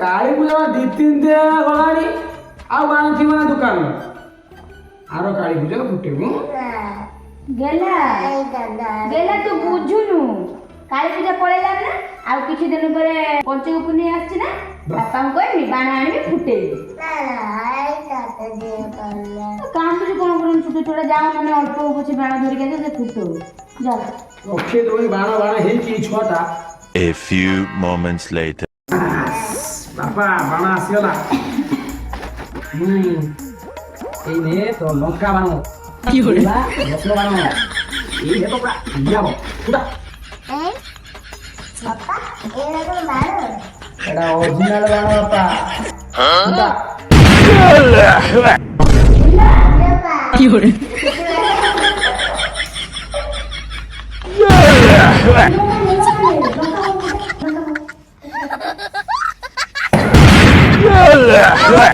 କାଳୀ ପୂଜା ଦି ତିନି ଦିନ ଗଲାଣି ଆଉ ବାଣ ଥିବ ନା ଦୋକାନ ଆର କାଳୀ ପୂଜା ଫୁଟେଇବୁ ଗେଲା ଗେଲା ତୁ ବୁଝୁନୁ କାଳୀ ପୂଜା ପଳେଇଲା ନା ଆଉ କିଛି ଦିନ ପରେ ପଞ୍ଚୁକ ପୂର୍ଣ୍ଣିମା ଆସିଛି ନା ବାପାଙ୍କୁ କହିବି ବାଣ ଆଣିବି ଫୁଟେଇବି କାନ୍ଦୁଛୁ କଣ କରୁଛୁ ଛୋଟ ଛୋଟ ଯାଉ ମାନେ ଅଳ୍ପ କିଛି ବାଣ ଧରିକି ଆସ ସେ ଫୁଟଉ ଯା ରଖେ ଦୋଳି ବାଣ ବାଣ ହେଇଛି ଛଅଟା A few moments later. ବାପା ବାଣ ଆସିଗଲା এই নে তো লঙ্কা বানো কি হলো মশলা বানো এই নে তো পুরা দিয়াবো পুরা বাপা এরকম বাণ এটা অরিজিনাল বানো বাপা পুরা কি হলো Yeah.